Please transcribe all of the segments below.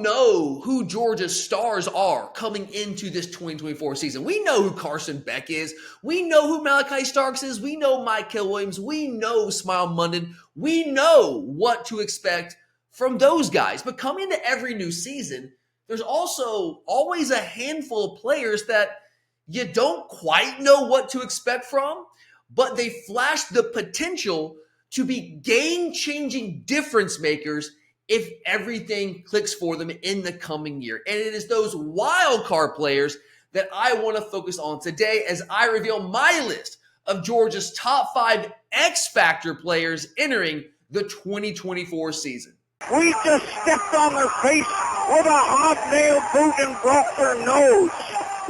know who Georgia's stars are coming into this 2024 season. We know who Carson Beck is. We know who Malachi Starks is. We know Mikael Williams. We know Smile Munden. We know what to expect from those guys. But coming into every new season, there's also always a handful of players that you don't quite know what to expect from, but they flash the potential to be game-changing difference makers if everything clicks for them in the coming year. And it is those wild card players that I want to focus on today as I reveal my list of Georgia's top 5 X-Factor players entering the 2024 season. We just stepped on their face with a hobnail boot and broke their nose.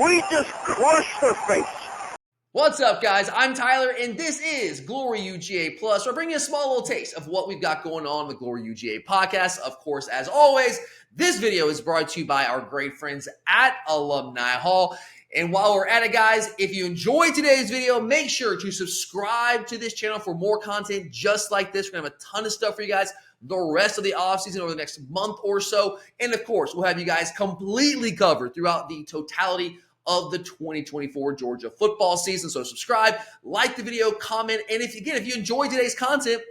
We just crushed their face. What's up, guys? I'm Tyler, and this is Glory UGA Plus. We're bringing you a small little taste of what we've got going on with Glory UGA Podcast. Of course, as always, this video is brought to you by our great friends at Alumni Hall. And while we're at it, guys, if you enjoyed today's video, make sure to subscribe to this channel for more content just like this. We're going to have a ton of stuff for you guys the rest of the offseason over the next month or so. And, of course, we'll have you guys completely covered throughout the totality of the 2024 Georgia football season. So subscribe, like the video, comment, and if you enjoyed today's content,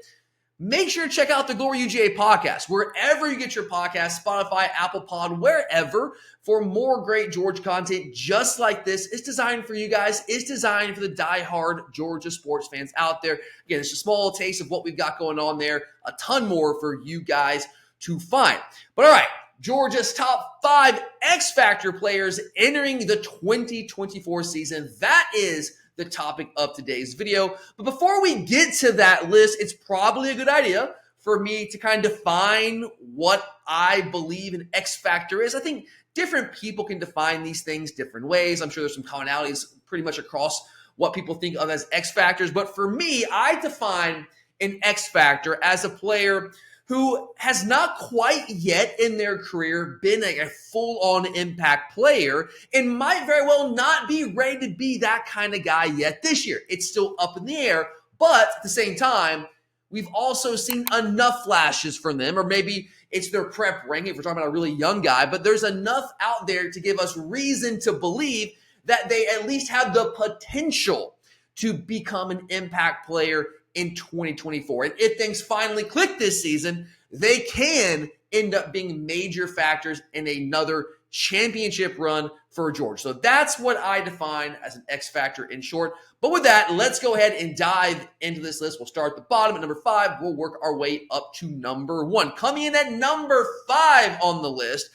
make sure to check out the Glory UGA podcast, wherever you get your podcast, Spotify, Apple Pod, wherever, for more great Georgia content just like this. It's designed for you guys. It's designed for the diehard Georgia sports fans out there. Again, it's a small taste of what we've got going on there. A ton more for you guys to find. But all right, Georgia's top 5 X-Factor players entering the 2024 season. That is the topic of today's video. But before we get to that list, it's probably a good idea for me to kind of define what I believe an X-Factor is. I think different people can define these things different ways. I'm sure there's some commonalities pretty much across what people think of as X-Factors. But for me, I define an X-Factor as a player who has not quite yet in their career been a full-on impact player and might very well not be ready to be that kind of guy yet this year. It's still up in the air, but at the same time, we've also seen enough flashes from them, or maybe it's their prep ranking if we're talking about a really young guy, but there's enough out there to give us reason to believe that they at least have the potential to become an impact player in 2024. And if things finally click this season, they can end up being major factors in another championship run for Georgia. So that's what I define as an X factor in short. But with that, let's go ahead and dive into this list. We'll start at the bottom at number 5. We'll work our way up to number 1. Coming in at number 5 on the list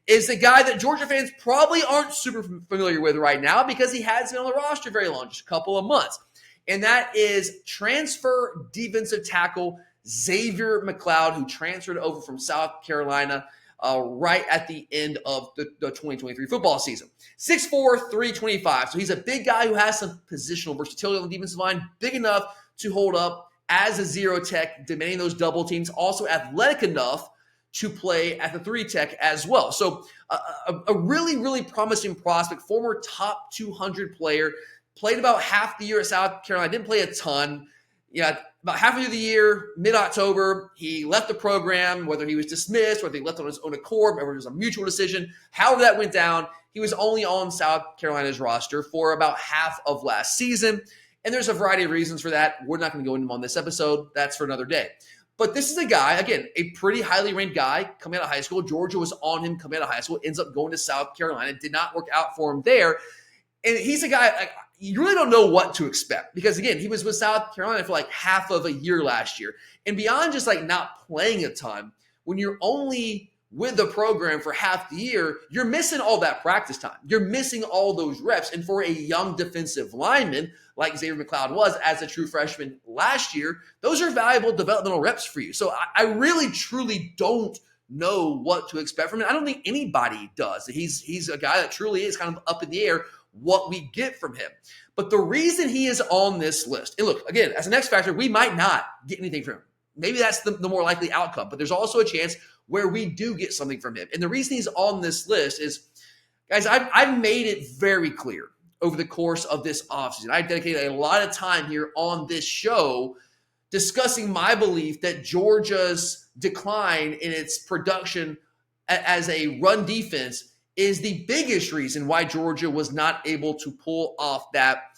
is the guy that Georgia fans probably aren't super familiar with right now because he hasn't been on the roster very long, just a couple of months. And that is transfer defensive tackle Xavier McLeod, who transferred over from South Carolina right at the end of the 2023 football season. 6'4", 325. So he's a big guy who has some positional versatility on the defensive line, big enough to hold up as a zero tech, demanding those double teams, also athletic enough to play at the 3 tech as well. So a really, really promising prospect, former top 200 player. Played about half the year at South Carolina. Didn't play a ton. Yeah, about half of the year, mid-October, he left the program, whether he was dismissed, whether he left on his own accord, whether it was a mutual decision. However that went down, he was only on South Carolina's roster for about half of last season. And there's a variety of reasons for that. We're not going to go into them on this episode. That's for another day. But this is a guy, again, a pretty highly ranked guy coming out of high school. Georgia was on him coming out of high school, ends up going to South Carolina. Did not work out for him there. And he's a guy, you really don't know what to expect because, again, he was with South Carolina for like half of a year last year. And beyond just like not playing a ton, when you're only with the program for half the year, you're missing all that practice time. You're missing all those reps. And for a young defensive lineman like Xavier McLeod was as a true freshman last year, those are valuable developmental reps for you. So I really, truly don't know what to expect from him. I don't think anybody does. He's a guy that truly is kind of up in the air what we get from him. But the reason he is on this list, and look, again, as an X factor, we might not get anything from him. Maybe that's the more likely outcome, but there's also a chance where we do get something from him. And the reason he's on this list is, guys, I've made it very clear over the course of this offseason. I dedicated a lot of time here on this show discussing my belief that Georgia's decline in its production as a run defense is the biggest reason why Georgia was not able to pull off that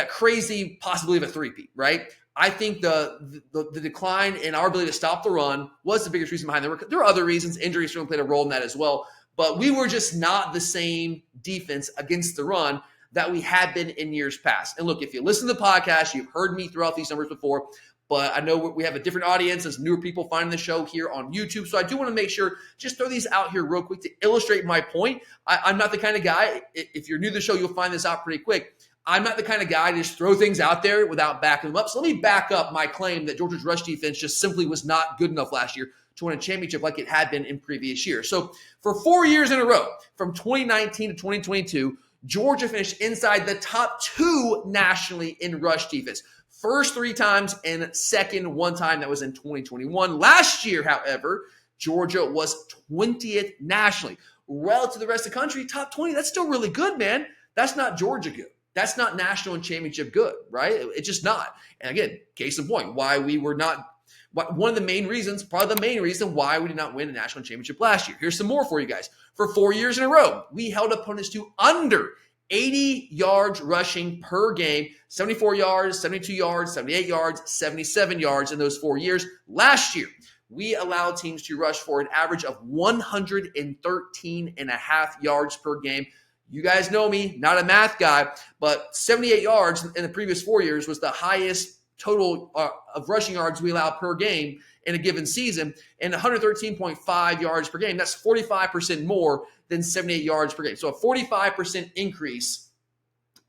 crazy possibility of a three-peat, right? I think the decline in our ability to stop the run was the biggest reason behind it. There were other reasons. Injuries certainly played a role in that as well. But we were just not the same defense against the run that we had been in years past. And look, if you listen to the podcast, you've heard me throw out these numbers before, but I know we have a different audience as newer people finding the show here on YouTube. So I do want to make sure, just throw these out here real quick to illustrate my point. I'm not the kind of guy, if you're new to the show, you'll find this out pretty quick. I'm not the kind of guy to just throw things out there without backing them up. So let me back up my claim that Georgia's rush defense just simply was not good enough last year to win a championship like it had been in previous years. So for 4 years in a row, from 2019 to 2022, Georgia finished inside the top 2 nationally in rush defense. First 3 times and second 1 time, that was in 2021. Last year, however, Georgia was 20th nationally. Relative to the rest of the country, top 20, that's still really good, man. That's not Georgia good. That's not national and championship good, right? It's just not. And again, case in point, why we were not, one of the main reasons, probably the main reason why we did not win a national championship last year. Here's some more for you guys. For 4 years in a row, we held opponents to under 80 yards rushing per game, 74 yards, 72 yards, 78 yards, 77 yards in those 4 years. Last year, we allowed teams to rush for an average of 113.5 yards per game. You guys know me, not a math guy, but 78 yards in the previous 4 years was the highest total of rushing yards we allowed per game in a given season, and 113.5 yards per game. That's 45% more than 78 yards per game. So a 45% increase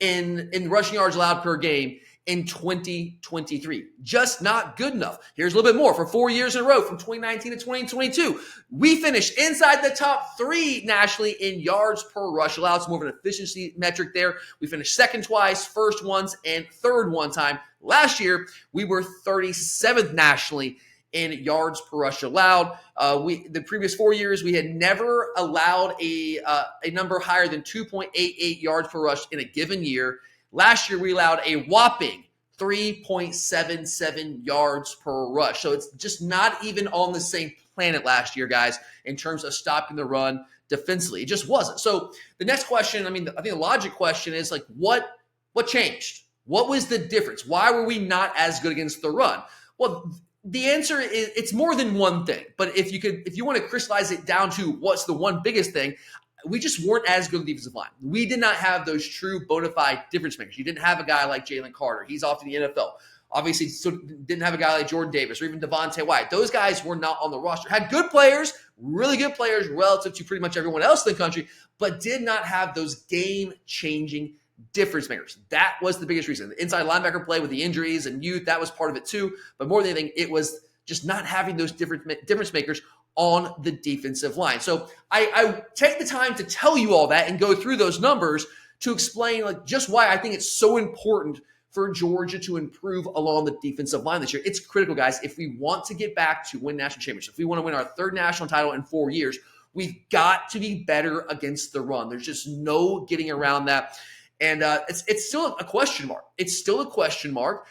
in rushing yards allowed per game in 2023. Just not good enough. Here's a little bit more. For 4 years in a row, from 2019 to 2022, we finished inside the top 3 nationally in yards per rush allowed. It's more of an efficiency metric there. We finished second twice, first once, and third one time. Last year, we were 37th nationally in yards per rush allowed. The previous 4 years, we had never allowed a number higher than 2.88 yards per rush in a given year. Last year, we allowed a whopping 3.77 yards per rush. So it's just not even on the same planet last year, guys, in terms of stopping the run defensively. It just wasn't. So the next question, I think the logic question is like, what changed? What was the difference? Why were we not as good against the run? Well, the answer is it's more than one thing. But if you want to crystallize it down to what's the one biggest thing, we just weren't as good on the defensive line. We did not have those true bona fide difference makers. You didn't have a guy like Jalen Carter. He's off to the NFL. Obviously, so didn't have a guy like Jordan Davis or even Devontae White. Those guys were not on the roster. Had good players, really good players relative to pretty much everyone else in the country, but did not have those game-changing difference makers. That was the biggest reason. The inside linebacker play with the injuries and youth, that was part of it too. But more than anything, it was just not having those difference makers on the defensive line. So I take the time to tell you all that and go through those numbers to explain like just why I think it's so important for Georgia to improve along the defensive line this year. It's critical, guys. If we want to get back to win national championships, if we want to win our 3rd national title in 4 years, we've got to be better against the run. There's just no getting around that. And it's still a question mark. It's still a question mark.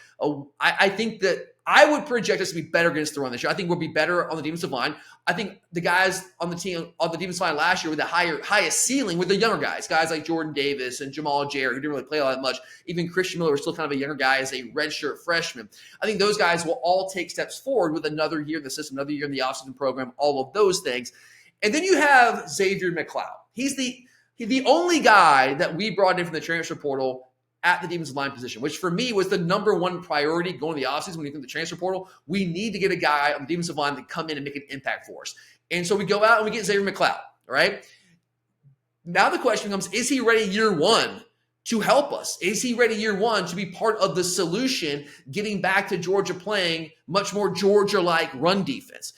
I think that I would project us to be better against the run this year. I think we'll be better on the defensive line. I think the guys on the team on the defensive line last year with the highest ceiling with the younger guys like Jordan Davis and Jamal Jarrett, who didn't really play all that much. Even Christian Miller was still kind of a younger guy as a redshirt freshman. I think those guys will all take steps forward with another year in the system, another year in the offseason program, all of those things. And then you have Xavier McLeod. He's the only guy that we brought in from the transfer portal at the defensive line position, which for me was the number one priority going to the offseason when you think the transfer portal. We need to get a guy on the defensive line to come in and make an impact for us. And so we go out and we get Xavier McLeod, all right? Now the question becomes, is he ready year one to help us? Is he ready year one to be part of the solution, getting back to Georgia playing much more Georgia-like run defense?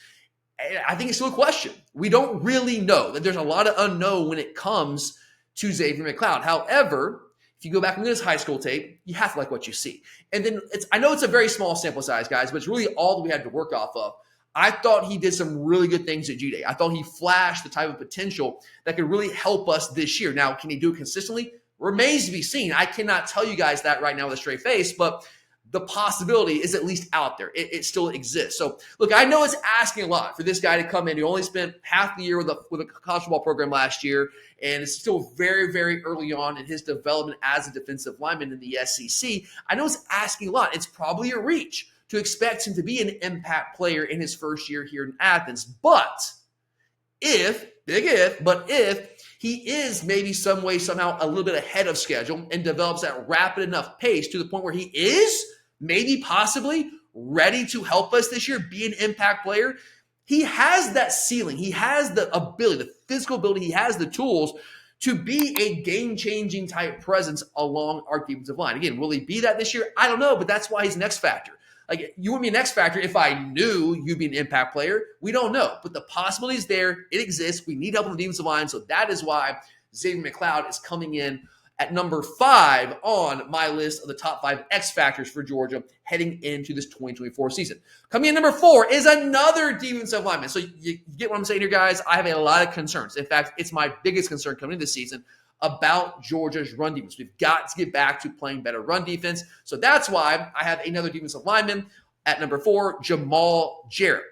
I think it's still a question. We don't really know. That there's a lot of unknown when it comes to Xavier McLeod. However, if you go back and look at his high school tape, you have to like what you see. And then I know it's a very small sample size, guys, but it's really all that we had to work off of. I thought he did some really good things at G-Day. I thought he flashed the type of potential that could really help us this year. Now, can he do it consistently? Remains to be seen. I cannot tell you guys that right now with a straight face, but the possibility is at least out there. It still exists. So, look, I know it's asking a lot for this guy to come in. He only spent half the year with a college football program last year, and it's still very, very early on in his development as a defensive lineman in the SEC. I know it's asking a lot. It's probably a reach to expect him to be an impact player in his first year here in Athens. But if he is maybe some way, somehow a little bit ahead of schedule and develops that rapid enough pace to the point where he is maybe possibly ready to help us this year, be an impact player, he has that ceiling. He has the ability, the physical ability. He has the tools to be a game-changing type presence along our defensive line. Again, will he be that this year? I don't know, but that's why he's an X factor. Like, you would be an X factor if I knew you'd be an impact player. We don't know, but the possibility is there. It exists. We need help on the defensive line, so that is why Xavier McLeod is coming in at number 5 on my list of the top 5 X factors for Georgia heading into this 2024 season. Coming in number 4 is another defensive lineman. So you get what I'm saying here, guys? I have a lot of concerns. In fact, it's my biggest concern coming into this season about Georgia's run defense. We've got to get back to playing better run defense. So that's why I have another defensive lineman at number 4, Jamal Jarrett.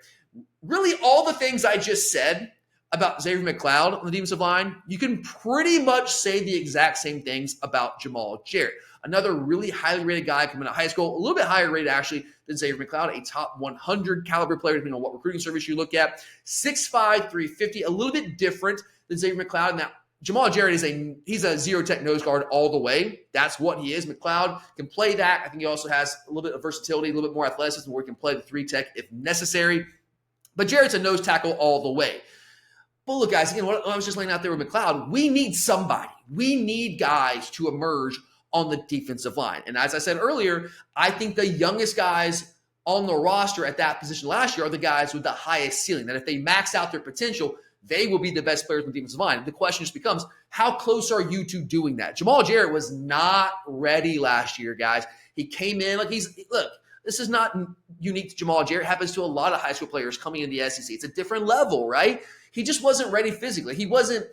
Really, all the things I just said about Xavier McLeod on the defensive line, you can pretty much say the exact same things about Jamal Jarrett. Another really highly rated guy coming out of high school, a little bit higher rated actually than Xavier McLeod, a top 100 caliber player, depending on what recruiting service you look at. 6'5", 350, a little bit different than Xavier McLeod. Now, Jamal Jarrett he's a zero tech nose guard all the way. That's what he is. McLeod can play that. I think he also has a little bit of versatility, a little bit more athleticism where he can play the 3 tech if necessary. But Jarrett's a nose tackle all the way. But look, guys, again, what I was just laying out there with McLeod, we need somebody. We need guys to emerge on the defensive line. And as I said earlier, I think the youngest guys on the roster at that position last year are the guys with the highest ceiling, that if they max out their potential, they will be the best players on the defensive line. The question just becomes, how close are you to doing that? Jamal Jarrett was not ready last year, guys. He came in like look, this is not unique to Jamal Jarrett. It happens to a lot of high school players coming in the SEC. It's a different level, right? He just wasn't ready physically. He wasn't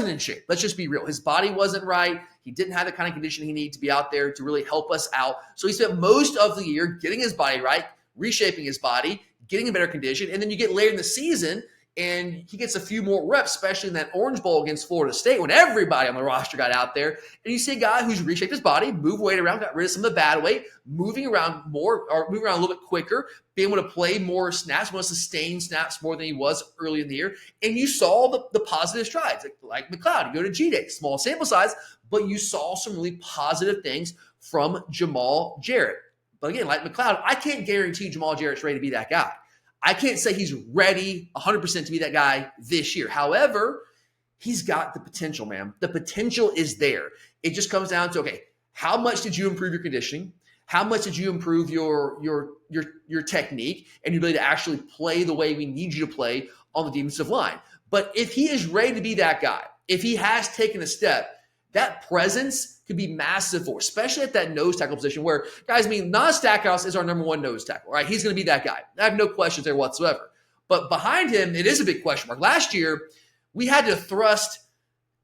in shape. Let's just be real. His body wasn't right. He didn't have the kind of condition he needed to be out there to really help us out. So he spent most of the year getting his body right, reshaping his body, getting in better condition. And then you get later in the season, and he gets a few more reps, especially in that Orange Bowl against Florida State when everybody on the roster got out there. And you see a guy who's reshaped his body, moved weight around, got rid of some of the bad weight, moving around a little bit quicker, being able to play more snaps, more sustained snaps more than he was early in the year. And you saw the positive strides. Like McLeod, you go to G-Day, small sample size, but you saw some really positive things from Jamal Jarrett. But again, like McLeod, I can't guarantee Jamal Jarrett's ready to be that guy. I can't say he's ready 100% to be that guy this year. However, he's got the potential, man. The potential is there. It just comes down to, okay, how much did you improve your conditioning? How much did you improve your technique and your ability to actually play the way we need you to play on the defensive line? But if he is ready to be that guy, if he has taken a step, that presence could be massive for, especially at that nose tackle position where, guys, Nas Stackhouse is our number 1 nose tackle, right? He's going to be that guy. I have no questions there whatsoever. But behind him, it is a big question mark. Last year, we had to thrust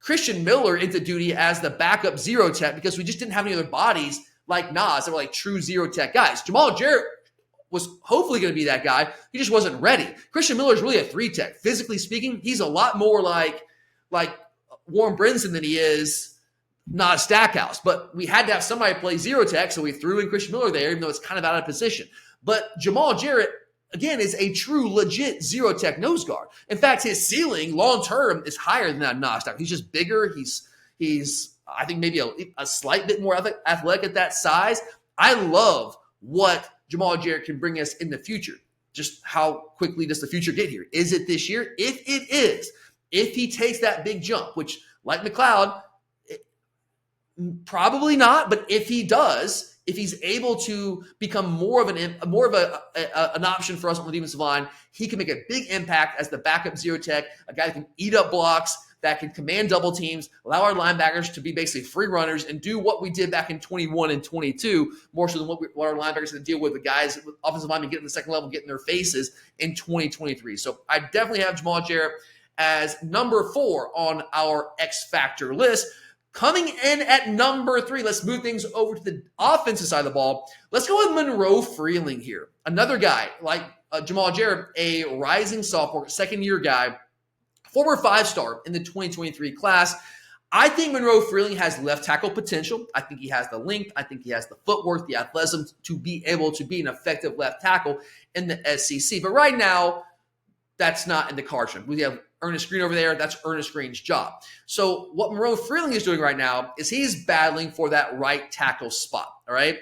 Christian Miller into duty as the backup zero tech because we just didn't have any other bodies like Nas that were like true zero tech guys. Jamal Jarrett was hopefully going to be that guy. He just wasn't ready. Christian Miller is really a 3 tech. Physically speaking, he's a lot more like Warren Brinson than he is Nas Stackhouse. But we had to have somebody play zero tech, so we threw in Christian Miller there, even though it's kind of out of position. But Jamal Jarrett, again, is a true, legit zero tech nose guard. In fact, his ceiling long-term is higher than that Nas Stackhouse. He's just bigger. He's I think, maybe a slight bit more athletic at that size. I love what Jamal Jarrett can bring us in the future. Just how quickly does the future get here? Is it this year? If it is, if he takes that big jump, which, like McLeod, probably not, but if he does, if he's able to become more of an option for us on the defensive line, he can make a big impact as the backup zero tech, a guy that can eat up blocks, that can command double teams, allow our linebackers to be basically free runners and do what we did back in 21 and 22, more so than what our linebackers had to deal with the guys, offensive linemen getting the second level, getting their faces in 2023. So I definitely have Jamal Jarrett as number 4 on our X Factor list. Coming in at number 3, let's move things over to the offensive side of the ball. Let's go with Monroe Fleming here. Another guy like Jamal Jarrett, a rising sophomore, second-year guy, former 5-star in the 2023 class. I think Monroe Fleming has left tackle potential. I think he has the length. I think he has the footwork, the athleticism to be able to be an effective left tackle in the SEC. But right now, that's not in the cards. We have Ernest Green over there. That's Ernest Green's job. So what Monroe Fleming is doing right now is he's battling for that right tackle spot, all right?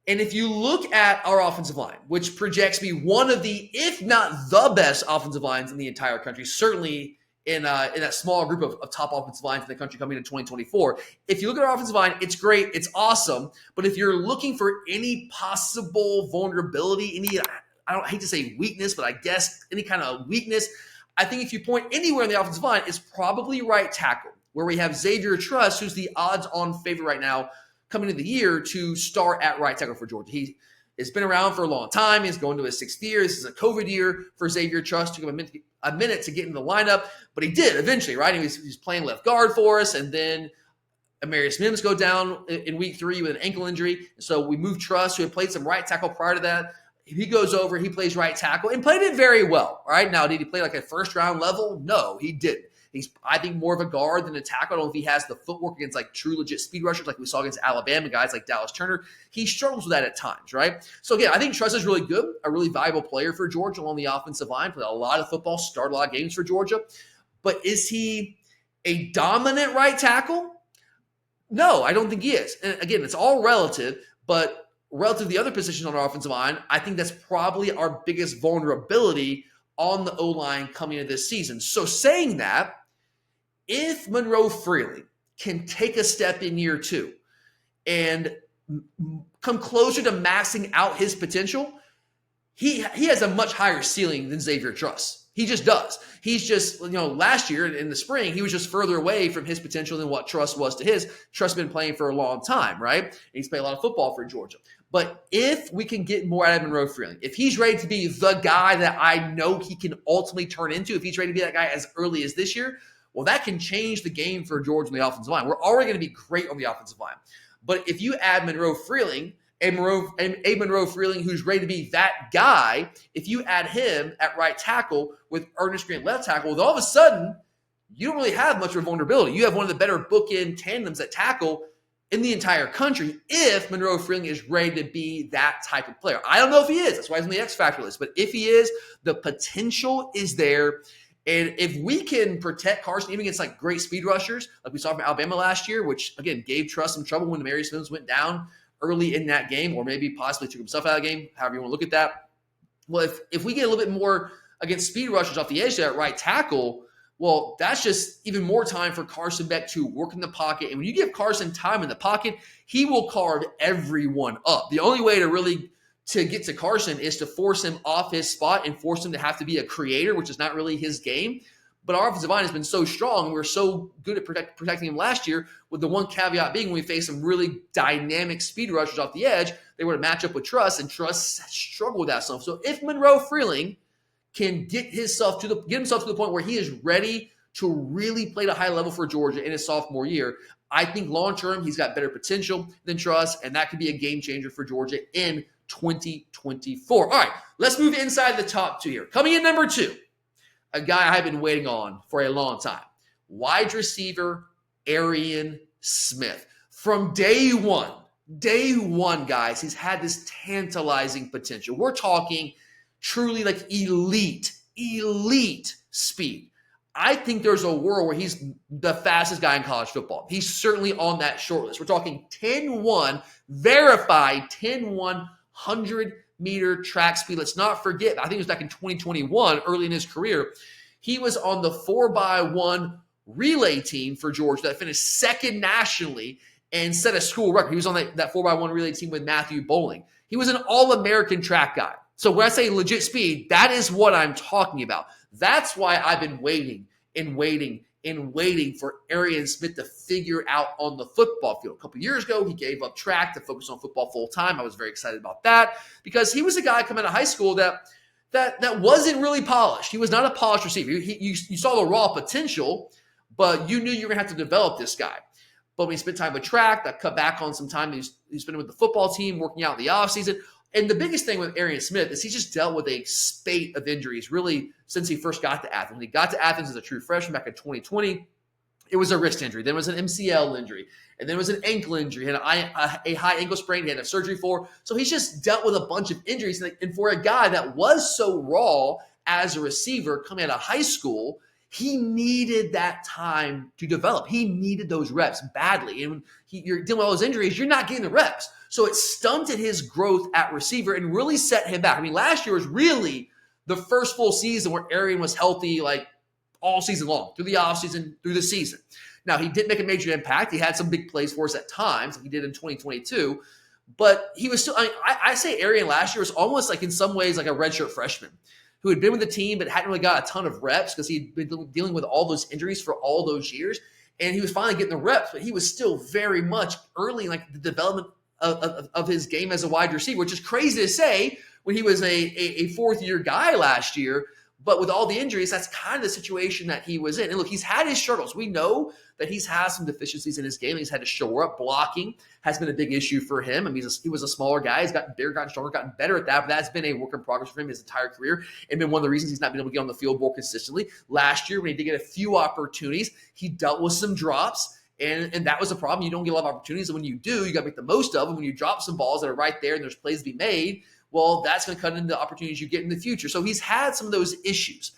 And if you look at our offensive line, which projects to be one of the, if not the best offensive lines in the entire country, certainly in that small group of top offensive lines in the country coming into 2024, if you look at our offensive line, it's great, it's awesome. But if you're looking for any possible vulnerability, I hate to say weakness, but I guess any kind of weakness, I think if you point anywhere in the offensive line, it's probably right tackle, where we have Xavier Truss, who's the odds-on favorite right now coming into the year to start at right tackle for Georgia. He has been around for a long time. He's going to his 6th year. This is a COVID year for Xavier Truss. Took him a minute to get in the lineup, but he did eventually, right? He was playing left guard for us, and then Arion Smith go down in week 3 with an ankle injury. So we moved Truss, who had played some right tackle prior to that. He goes over, he plays right tackle, and played it very well, right? Now, did he play like a first-round level? No, he didn't. He's, I think, more of a guard than a tackle. I don't know if he has the footwork against like true legit speed rushers like we saw against Alabama, guys like Dallas Turner. He struggles with that at times, right? So, again, I think Truss is really good, a really valuable player for Georgia along the offensive line. Played a lot of football, started a lot of games for Georgia. But is he a dominant right tackle? No, I don't think he is. And, again, it's all relative, but relative to the other positions on our offensive line, I think that's probably our biggest vulnerability on the O-line coming into this season. So saying that, if Monroe Fleming can take a step in year 2 and come closer to maxing out his potential, he has a much higher ceiling than Xavier Truss. He just does. He's just, last year in the spring, he was just further away from his potential than what Truss was to his. Truss has been playing for a long time, right? And he's played a lot of football for Georgia. But if we can get more out of Monroe Fleming, if he's ready to be the guy that I know he can ultimately turn into, if he's ready to be that guy as early as this year, well, that can change the game for Georgia on the offensive line. We're already going to be great on the offensive line. But if you add Monroe Fleming, a Monroe Fleming who's ready to be that guy, if you add him at right tackle with Ernest Green left tackle, then all of a sudden, you don't really have much of a vulnerability. You have one of the better bookend tandems at tackle in the entire country if Monroe Fleming is ready to be that type of player. I don't know if he is. That's why he's on the X Factor list. But if he is, the potential is there. And if we can protect Carson even against like great speed rushers, like we saw from Alabama last year, which again gave Truss some trouble when Arion Smith went down early in that game, or maybe possibly took himself out of the game, however you want to look at that. Well, if we get a little bit more against speed rushers off the edge there at right tackle, well, that's just even more time for Carson Beck to work in the pocket. And when you give Carson time in the pocket, he will carve everyone up. The only way to get to Carson is to force him off his spot and force him to have to be a creator, which is not really his game. But our offensive line has been so strong. We were so good at protecting him last year, with the one caveat being when we faced some really dynamic speed rushers off the edge, they were to match up with Truss, and Truss struggled with that stuff. So if Monroe Fleming can get himself to the point where he is ready to really play at a high level for Georgia in his sophomore year, I think long-term he's got better potential than Truss, and that could be a game changer for Georgia in 2024. All right, let's move inside the top 2 here. Coming in number 2, a guy I've been waiting on for a long time. Wide receiver, Arion Smith. From day one, guys, he's had this tantalizing potential. We're talking truly like elite speed. I think there's a world where he's the fastest guy in college football. He's certainly on that short list. We're talking 10-1, verified 10-1, 100-meter track speed. Let's not forget, I think it was back in 2021, early in his career, he was on the 4x1 relay team for Georgia that finished second nationally and set a school record. He was on that 4x1 relay team with Matthew Bowling. He was an All-American track guy. So when I say legit speed, that is what I'm talking about. That's why I've been waiting for Arion Smith to figure out on the football field. A couple years ago, he gave up track to focus on football full time. I was very excited about that because he was a guy coming out of high school that wasn't really polished. He was not a polished receiver. You saw the raw potential, but you knew you were going to have to develop this guy. But when he spent time with track, that cut back on some time he's spending with the football team, working out in the offseason. And the biggest thing with Arion Smith is he's just dealt with a spate of injuries really since he first got to Athens. When he got to Athens as a true freshman back in 2020, it was a wrist injury. Then it was an MCL injury. And then it was an ankle injury. He had a high ankle sprain he had to have surgery for. So he's just dealt with a bunch of injuries. And for a guy that was so raw as a receiver coming out of high school, he needed that time to develop. He needed those reps badly. And when you're dealing with all those injuries, you're not getting the reps. So it stunted his growth at receiver and really set him back. I mean, last year was really the first full season where Arion was healthy, like all season long, through the offseason, through the season. Now, he did make a major impact. He had some big plays for us at times, like he did in 2022. But he was still, I say Arion last year was almost like in some ways like a redshirt freshman who had been with the team but hadn't really got a ton of reps because he'd been dealing with all those injuries for all those years. And he was finally getting the reps, but he was still very much early in like the development of his game as a wide receiver, which is crazy to say when he was a fourth-year guy last year. But with all the injuries, that's kind of the situation that he was in. And look, he's had his struggles. We know that he's had some deficiencies in his game. He's had to shore up. Blocking has been a big issue for him. I mean, he was a smaller guy. He's gotten bigger, gotten stronger, gotten better at that. But that's been a work in progress for him his entire career and been one of the reasons he's not been able to get on the field more consistently. Last year, when he did get a few opportunities, he dealt with some drops. And that was a problem. You don't get a lot of opportunities. And when you do, you got to make the most of them. When you drop some balls that are right there and there's plays to be made, well, that's going to cut into the opportunities you get in the future. So he's had some of those issues.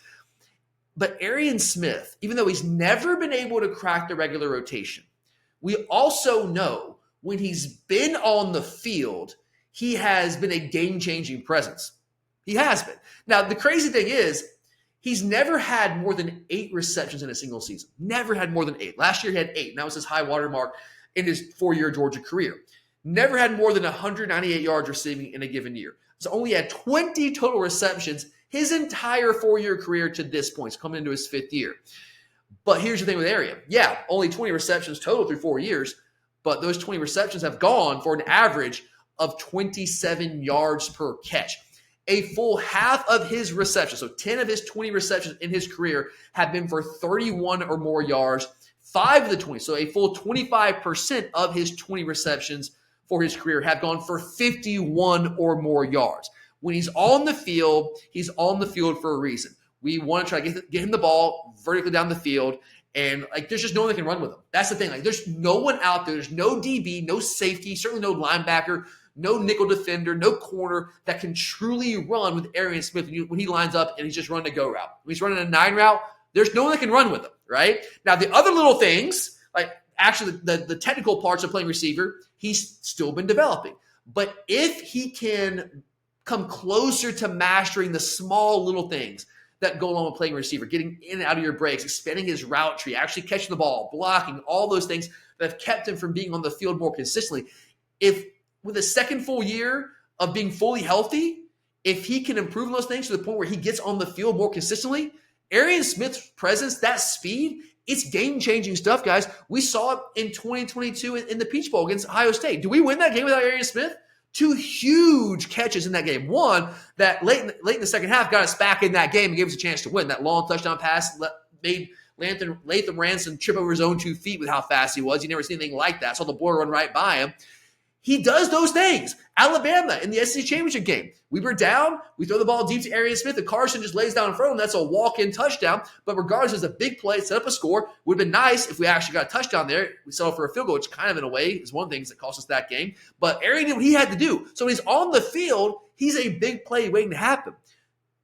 But Arion Smith, even though he's never been able to crack the regular rotation, we also know when he's been on the field, he has been a game-changing presence. He has been. Now, the crazy thing is, he's never had more than 8 receptions in a single season. Never had more than 8. Last year he had 8, and that was his high water mark in his 4-year Georgia career. Never had more than 198 yards receiving in a given year. So only had 20 total receptions his entire 4-year career to this point. He's coming into his 5th year. But here's the thing with Arion. Yeah, only 20 receptions total through 4 years, but those 20 receptions have gone for an average of 27 yards per catch. A full half of his receptions, so 10 of his 20 receptions in his career have been for 31 or more yards. 5 of the 20, so a full 25% of his 20 receptions for his career have gone for 51 or more yards. When he's on the field, he's on the field for a reason. We want to try to get him the ball vertically down the field, and like there's just no one that can run with him. That's the thing. Like there's no one out there. There's no DB, no safety, certainly no linebacker, no nickel defender, no corner that can truly run with Arion Smith when he lines up and he's just running a go route. When he's running a 9 route, there's no one that can run with him, right? Now, the other little things, like actually the technical parts of playing receiver, he's still been developing. But if he can come closer to mastering the small little things that go along with playing receiver, getting in and out of your breaks, expanding his route tree, actually catching the ball, blocking, all those things that have kept him from being on the field more consistently. If with a second full year of being fully healthy, if he can improve those things to the point where he gets on the field more consistently, Arion Smith's presence, that speed, it's game-changing stuff, guys. We saw it in 2022 in the Peach Bowl against Ohio State. Do we win that game without Arion Smith? 2 huge catches in that game. One that late in the second half got us back in that game and gave us a chance to win. That long touchdown pass made Latham Ransom trip over his own 2 feet with how fast he was. You never seen anything like that. Saw the boy run right by him. He does those things. Alabama in the SEC Championship game. We were down. We throw the ball deep to Arion Smith. And Carson just lays down in front of him. That's a walk-in touchdown. But regardless, it's a big play. Set up a score. Would have been nice if we actually got a touchdown there. We settled for a field goal, which kind of in a way is one of the things that cost us that game. But Arion did what he had to do. So when he's on the field, he's a big play waiting to happen.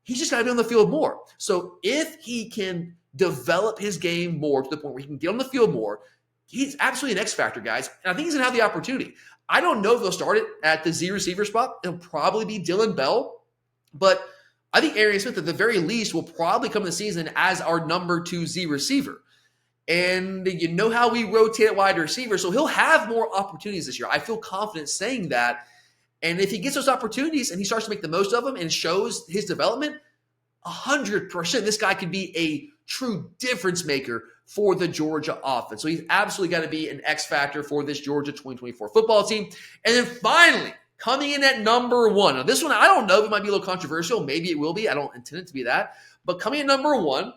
He's just got to be on the field more. So if he can develop his game more to the point where he can get on the field more, he's absolutely an X factor, guys. And I think he's going to have the opportunity. I don't know if they'll start it at the Z receiver spot. It'll probably be Dylan Bell. But I think Arion Smith, at the very least, will probably come in the season as our number 2 Z receiver. And you know how we rotate at wide receiver, so he'll have more opportunities this year. I feel confident saying that. And if he gets those opportunities and he starts to make the most of them and shows his development, 100%, this guy could be a true difference maker for the Georgia offense. So he's absolutely got to be an X factor for this Georgia 2024 football team. And then finally, coming in at number 1. Now, this one, I don't know if it might be a little controversial. Maybe it will be. I don't intend it to be that. But coming in number 1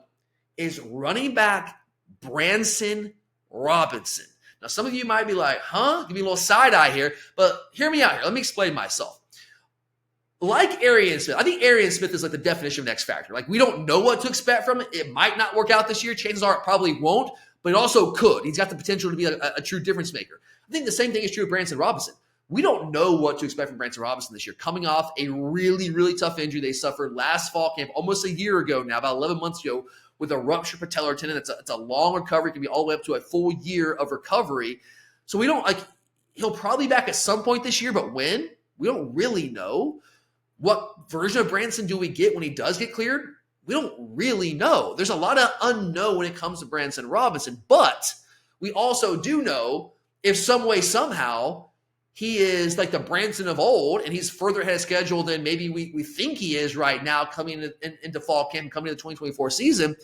is running back Branson Robinson. Now, some of you might be like, huh? Give me a little side eye here, but hear me out here. Let me explain myself. Like Arion Smith, I think Arion Smith is like the definition of an X factor. Like, we don't know what to expect from it. It might not work out this year. Chances are it probably won't, but it also could. He's got the potential to be a true difference maker. I think the same thing is true of Branson Robinson. We don't know what to expect from Branson Robinson this year, coming off a really, really tough injury they suffered last fall camp, almost a year ago now, about 11 months ago, with a ruptured patellar tendon. It's a long recovery. It can be all the way up to a full year of recovery. So we don't, he'll probably be back at some point this year, but when? We don't really know. What version of Branson do we get when he does get cleared? We don't really know. There's a lot of unknown when it comes to Branson Robinson, but we also do know if some way, somehow, he is like the Branson of old and he's further ahead of schedule than maybe we think he is right now coming into fall camp, coming into the 2024 season.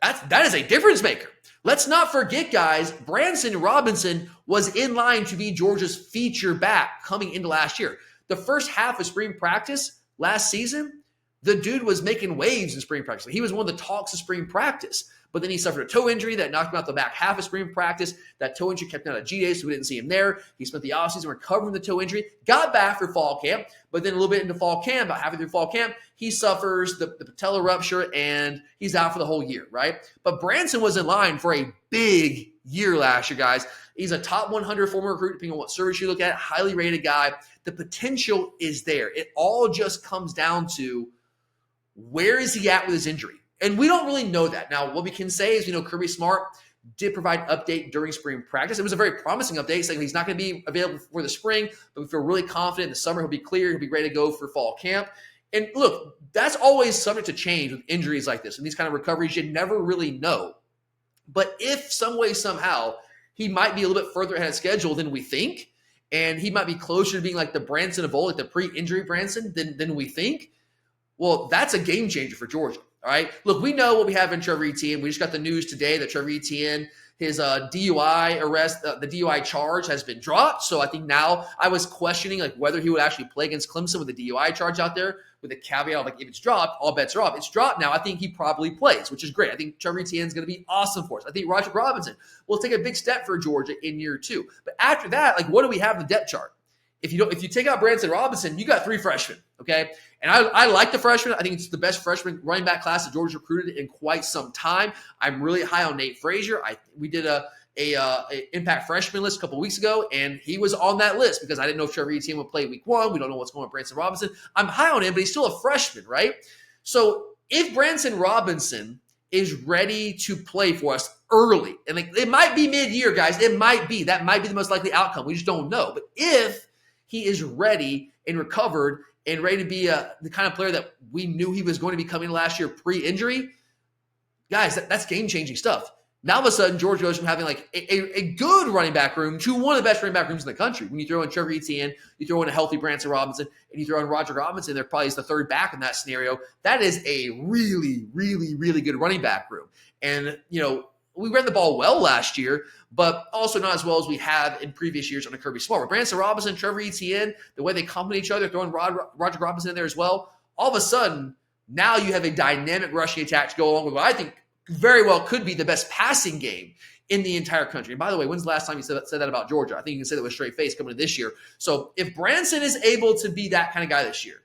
That is a difference maker. Let's not forget, guys, Branson Robinson was in line to be Georgia's feature back coming into last year. The first half of spring practice last season, the dude was making waves in spring practice. He was one of the talks of spring practice. But then he suffered a toe injury that knocked him out the back half of spring practice. That toe injury kept him out of G-Days, so we didn't see him there. He spent the offseason recovering the toe injury, got back for fall camp, but then a little bit into fall camp, about halfway through fall camp, he suffers the patella rupture, and he's out for the whole year, right? But Branson was in line for a big year last year, guys. He's a top 100 former recruit, depending on what service you look at, highly rated guy. The potential is there. It all just comes down to where is he at with his injury? And we don't really know that. Now, what we can say is, Kirby Smart did provide an update during spring practice. It was a very promising update, saying he's not going to be available for the spring, but we feel really confident in the summer he'll be clear, he'll be ready to go for fall camp. And look, that's always subject to change with injuries like this. And these kind of recoveries, you never really know. But if some way, somehow, he might be a little bit further ahead of schedule than we think, and he might be closer to being like the Branson of old, like the pre-injury Branson than we think, well, that's a game changer for Georgia. All right. Look, we know what we have in Trevor Etienne. We just got the news today that Trevor Etienne, his DUI arrest, the DUI charge has been dropped. So I think now I was questioning whether he would actually play against Clemson with a DUI charge out there, with a caveat of if it's dropped, all bets are off. It's dropped now. I think he probably plays, which is great. I think Trevor Etienne is going to be awesome for us. I think Roger Robinson will take a big step for Georgia in year 2. But after that, what do we have in the depth chart? If you take out Branson Robinson, you got 3 freshmen, okay? And I like the freshmen. I think it's the best freshman running back class that Georgia recruited in quite some time. I'm really high on Nate Frazier. We did a impact freshman list a couple weeks ago, and he was on that list because I didn't know if Trevor Etienne would play week 1. We don't know what's going on with Branson Robinson. I'm high on him, but he's still a freshman, right? So if Branson Robinson is ready to play for us early, and it might be mid-year, guys. It might be. That might be the most likely outcome. We just don't know. But if he is ready and recovered and ready to be the kind of player that we knew he was going to be coming last year pre-injury, guys, that's game-changing stuff. Now, all of a sudden, Georgia goes from having a good running back room to one of the best running back rooms in the country. When you throw in Trevor Etienne, you throw in a healthy Branson Robinson, and you throw in Roger Robinson, there probably is the third back in that scenario. That is a really, really, really good running back room. And, we ran the ball well last year, but also not as well as we have in previous years under Kirby Smart. With Branson Robinson, Trevor Etienne, the way they complement each other, throwing Roger Robinson in there as well, all of a sudden, now you have a dynamic rushing attack to go along with what I think very well could be the best passing game in the entire country. And by the way, when's the last time you said that about Georgia? I think you can say that with a straight face coming into this year. So if Branson is able to be that kind of guy this year,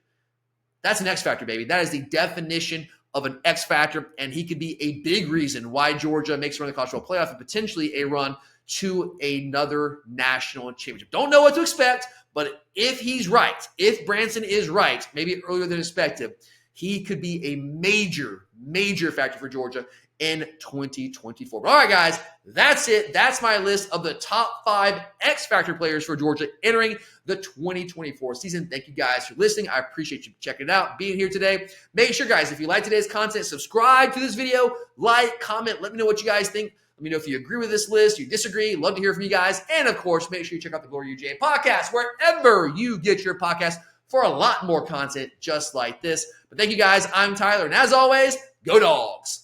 that's an X factor, baby. That is the definition of an X factor, and he could be a big reason why Georgia makes a run in the college football playoff and potentially a run to another national championship. Don't know what to expect, but if he's right, if Branson is right, maybe earlier than expected, he could be a major, major factor for Georgia in 2024. But all right, guys, that's it. That's my list of the top 5 X Factor players for Georgia entering the 2024 season. Thank you guys for listening. I appreciate you checking it out, being here today. Make sure, guys, if you like today's content, subscribe to this video, like, comment, let me know what you guys think. Let me know if you agree with this list, you disagree. Love to hear from you guys. And, of course, make sure you check out the Glory UGA podcast wherever you get your podcast for a lot more content just like this. But thank you, guys. I'm Tyler, and as always, go Dogs.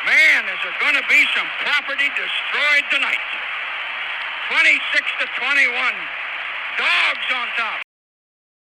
Man, is there going to be some property destroyed tonight. 26-21. Dogs on top.